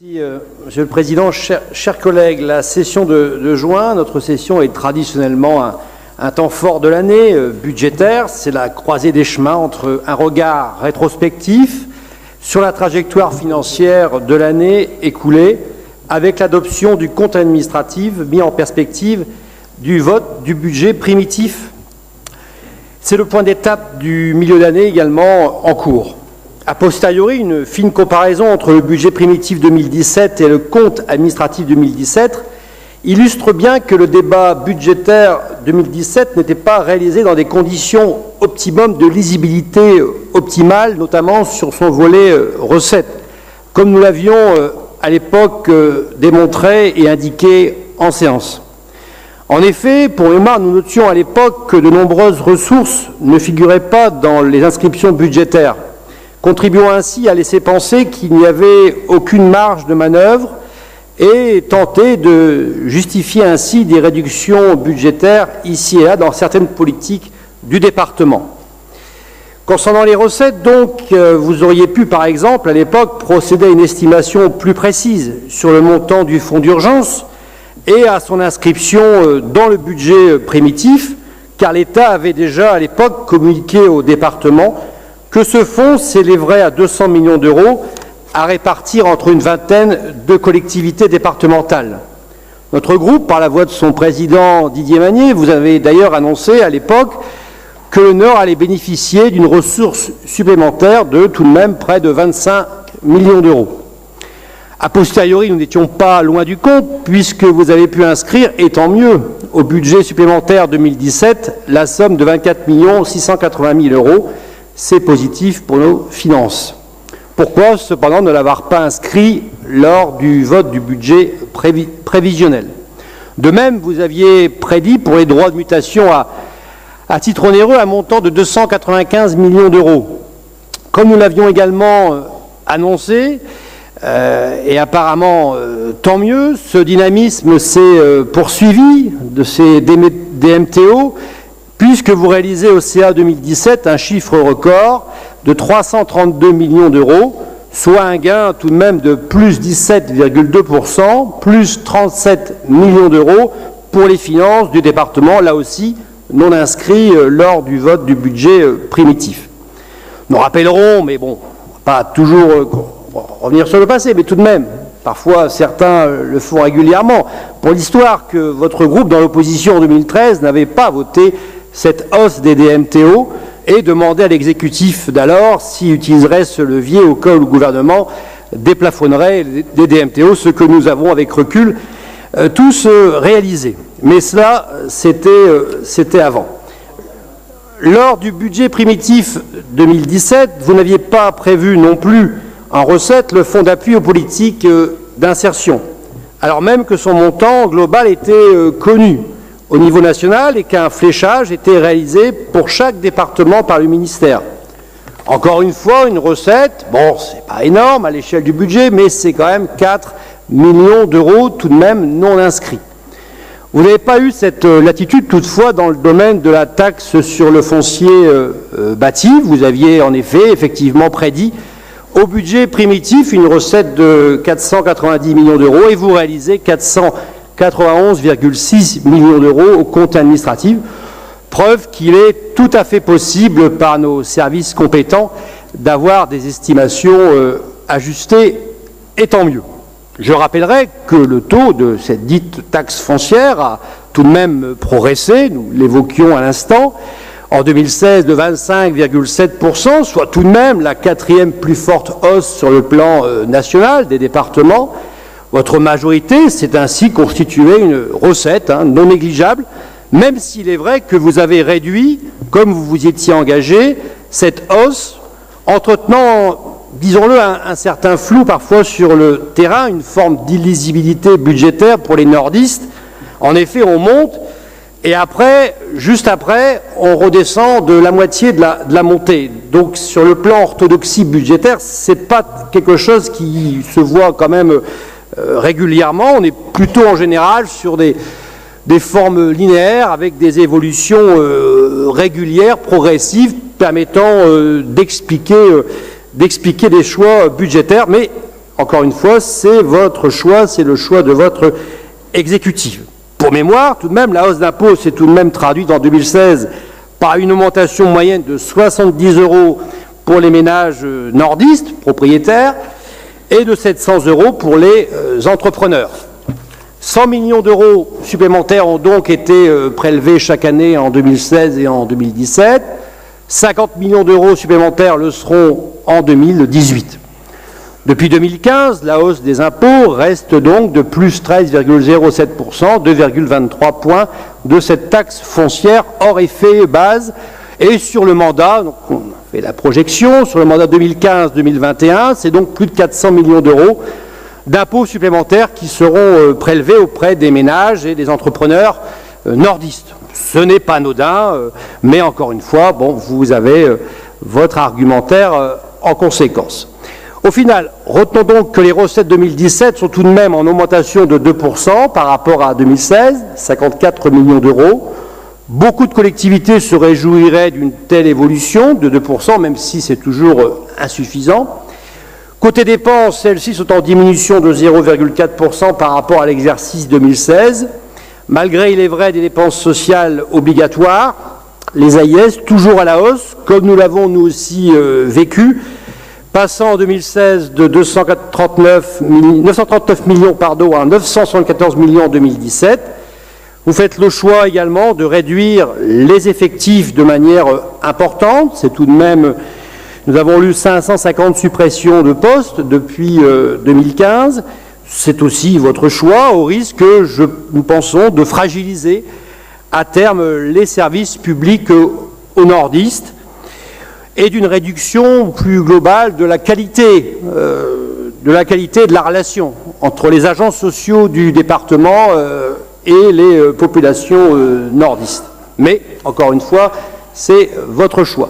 Merci, Monsieur le Président. Chers collègues, la session de juin, notre session est traditionnellement un temps fort de l'année budgétaire. C'est la croisée des chemins entre un regard rétrospectif sur la trajectoire financière de l'année écoulée avec l'adoption du compte administratif mis en perspective du vote du budget primitif. C'est le point d'étape du milieu d'année également en cours. A posteriori, une fine comparaison entre le budget primitif 2017 et le compte administratif 2017 illustre bien que le débat budgétaire 2017 n'était pas réalisé dans des conditions optimum de lisibilité optimale, notamment sur son volet recettes, comme nous l'avions à l'époque démontré et indiqué en séance. En effet, pour mémoire, nous notions à l'époque que de nombreuses ressources ne figuraient pas dans les inscriptions budgétaires, contribuant ainsi à laisser penser qu'il n'y avait aucune marge de manœuvre et tenter de justifier ainsi des réductions budgétaires ici et là dans certaines politiques du département. Concernant les recettes, donc, vous auriez pu, par exemple, à l'époque, procéder à une estimation plus précise sur le montant du fonds d'urgence et à son inscription dans le budget primitif, car l'État avait déjà, à l'époque, communiqué au département que ce fonds s'élèverait à 200 millions d'euros à répartir entre une vingtaine de collectivités départementales. Notre groupe, par la voix de son président Didier Magnier, vous avez d'ailleurs annoncé à l'époque que le Nord allait bénéficier d'une ressource supplémentaire de tout de même près de 25 millions d'euros. A posteriori, nous n'étions pas loin du compte, puisque vous avez pu inscrire, et tant mieux, au budget supplémentaire 2017, la somme de 24 680 000 euros. C'est positif pour nos finances. Pourquoi, cependant, ne l'avoir pas inscrit lors du vote du budget prévisionnel? De même, vous aviez prédit pour les droits de mutation à titre onéreux un montant de 295 millions d'euros. Comme nous l'avions également annoncé, et apparemment tant mieux, ce dynamisme s'est poursuivi de ces DMTO, puisque vous réalisez au CA 2017 un chiffre record de 332 millions d'euros, soit un gain tout de même de plus 17,2%, plus 37 millions d'euros pour les finances du département, là aussi non inscrits lors du vote du budget primitif. Nous rappellerons, mais bon, pas toujours revenir sur le passé, mais tout de même, parfois certains le font régulièrement, pour l'histoire que votre groupe dans l'opposition en 2013 n'avait pas voté cette hausse des DMTO et demander à l'exécutif d'alors s'il utiliserait ce levier au cas où le gouvernement déplafonnerait des DMTO, ce que nous avons avec recul tous réalisé. Mais cela, c'était avant. Lors du budget primitif 2017, vous n'aviez pas prévu non plus en recette le fonds d'appui aux politiques d'insertion, alors même que son montant global était connu au niveau national et qu'un fléchage était réalisé pour chaque département par le ministère. Encore une fois, une recette, bon, c'est pas énorme à l'échelle du budget, mais c'est quand même 4 millions d'euros tout de même non inscrits. Vous n'avez pas eu cette latitude toutefois dans le domaine de la taxe sur le foncier bâti. Vous aviez en effet effectivement prédit au budget primitif une recette de 490 millions d'euros et vous réalisez 491,6 millions d'euros au compte administratif, preuve qu'il est tout à fait possible par nos services compétents d'avoir des estimations ajustées, et tant mieux. Je rappellerai que le taux de cette dite taxe foncière a tout de même progressé, nous l'évoquions à l'instant, en 2016 de 25,7%, soit tout de même la quatrième plus forte hausse sur le plan national des départements. Votre majorité s'est ainsi constituée une recette non négligeable, même s'il est vrai que vous avez réduit, comme vous vous y étiez engagé, cette hausse, entretenant, disons-le, un certain flou parfois sur le terrain, une forme d'illisibilité budgétaire pour les nordistes. En effet, on monte et après, juste après, on redescend de la moitié de la montée. Donc sur le plan orthodoxie budgétaire, c'est pas quelque chose qui se voit quand même régulièrement. On est plutôt en général sur des formes linéaires avec des évolutions régulières, progressives, permettant d'expliquer des choix budgétaires. Mais encore une fois, c'est votre choix, c'est le choix de votre exécutif. Pour mémoire, tout de même, la hausse d'impôt s'est tout de même traduite en 2016 par une augmentation moyenne de 70 € pour les ménages nordistes, propriétaires, et de 700 € pour les entrepreneurs. 100 millions d'euros supplémentaires ont donc été prélevés chaque année en 2016 et en 2017. 50 millions d'euros supplémentaires le seront en 2018. Depuis 2015, la hausse des impôts reste donc de plus 13,07%, 2,23 points de cette taxe foncière hors effet base. Et sur le mandat, donc on fait la projection, sur le mandat 2015-2021, c'est donc plus de 400 millions d'euros d'impôts supplémentaires qui seront prélevés auprès des ménages et des entrepreneurs nordistes. Ce n'est pas anodin, mais encore une fois, bon, vous avez votre argumentaire en conséquence. Au final, retenons donc que les recettes 2017 sont tout de même en augmentation de 2% par rapport à 2016, 54 millions d'euros. Beaucoup de collectivités se réjouiraient d'une telle évolution de 2%, même si c'est toujours insuffisant. Côté dépenses, celles-ci sont en diminution de 0,4% par rapport à l'exercice 2016, malgré, il est vrai, des dépenses sociales obligatoires, les AIS, toujours à la hausse, comme nous l'avons nous aussi vécu, passant en 2016 de 939 millions à 974 millions en 2017. Vous faites le choix également de réduire les effectifs de manière importante. C'est tout de même, nous avons eu 550 suppressions de postes depuis 2015. C'est aussi votre choix, au risque, nous pensons, de fragiliser à terme les services publics aux nordistes et d'une réduction plus globale de la qualité de la relation entre les agents sociaux du département et les populations nordistes. Mais, encore une fois, c'est votre choix.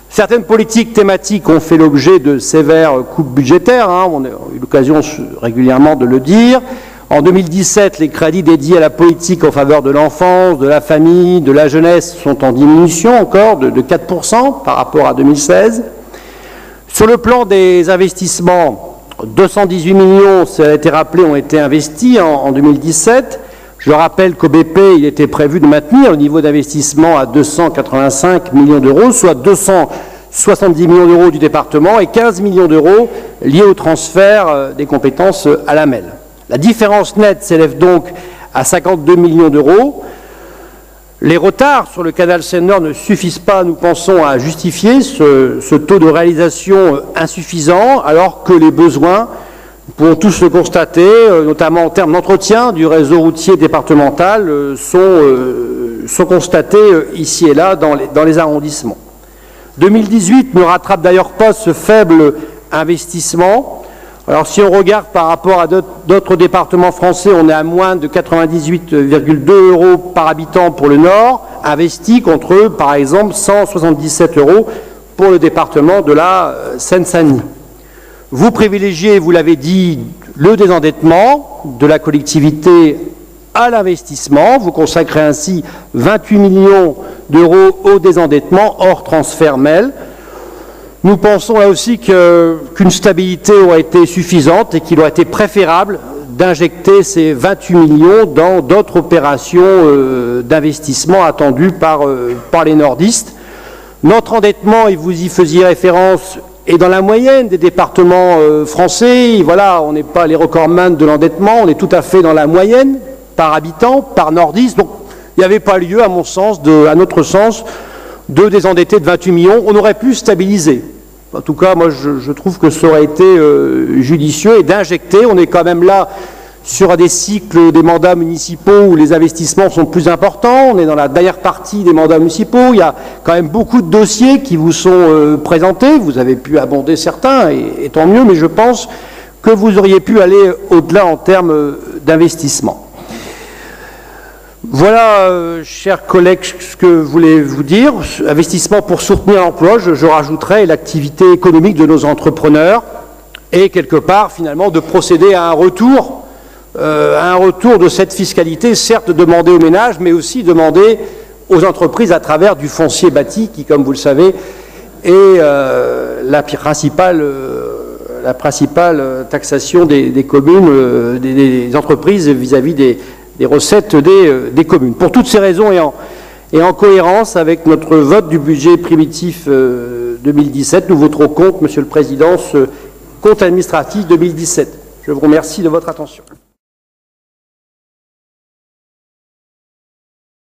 Certaines politiques thématiques ont fait l'objet de sévères coupes budgétaires, on a eu l'occasion régulièrement de le dire. En 2017, les crédits dédiés à la politique en faveur de l'enfance, de la famille, de la jeunesse sont en diminution encore de 4% par rapport à 2016. Sur le plan des investissements, 218 millions, ça a été rappelé, ont été investis en 2017. Je rappelle qu'au BP, il était prévu de maintenir le niveau d'investissement à 285 millions d'euros, soit 270 millions d'euros du département et 15 millions d'euros liés au transfert des compétences à la MEL. La différence nette s'élève donc à 52 millions d'euros. Les retards sur le canal Seine-Nord ne suffisent pas, nous pensons, à justifier ce taux de réalisation insuffisant, alors que les besoins, nous pouvons tous le constater, notamment en termes d'entretien du réseau routier départemental, sont constatés ici et là dans les arrondissements. 2018 ne rattrape d'ailleurs pas ce faible investissement. Alors si on regarde par rapport à d'autres départements français, on est à moins de 98,2 € par habitant pour le Nord, investi contre, par exemple, 177 € pour le département de la Seine-Saint-Denis. Vous privilégiez, vous l'avez dit, le désendettement de la collectivité à l'investissement. Vous consacrez ainsi 28 millions d'euros au désendettement hors transfert MEL. Nous pensons là aussi qu'une stabilité aurait été suffisante et qu'il aurait été préférable d'injecter ces 28 millions dans d'autres opérations d'investissement attendues par les nordistes. Notre endettement, et vous y faisiez référence, est dans la moyenne des départements français. Voilà, on n'est pas les recordman de l'endettement, on est tout à fait dans la moyenne par habitant, par nordiste. Donc il n'y avait pas lieu, à notre sens, de désendetter de 28 millions. On aurait pu stabiliser. En tout cas, moi, je trouve que ça aurait été judicieux et d'injecter. On est quand même là sur des cycles des mandats municipaux où les investissements sont plus importants. On est dans la dernière partie des mandats municipaux. Il y a quand même beaucoup de dossiers qui vous sont présentés. Vous avez pu abonder certains, et tant mieux, mais je pense que vous auriez pu aller au-delà en termes d'investissement. Voilà, chers collègues, ce que je voulais vous dire. Investissement pour soutenir l'emploi, je rajouterai l'activité économique de nos entrepreneurs et quelque part, finalement, de procéder à un retour de cette fiscalité, certes demandée aux ménages, mais aussi demandée aux entreprises à travers du foncier bâti qui, comme vous le savez, est la la principale taxation des communes, des entreprises vis-à-vis des recettes des communes. Pour toutes ces raisons et en cohérence avec notre vote du budget primitif 2017, nous voterons contre, Monsieur le Président, ce compte administratif 2017. Je vous remercie de votre attention.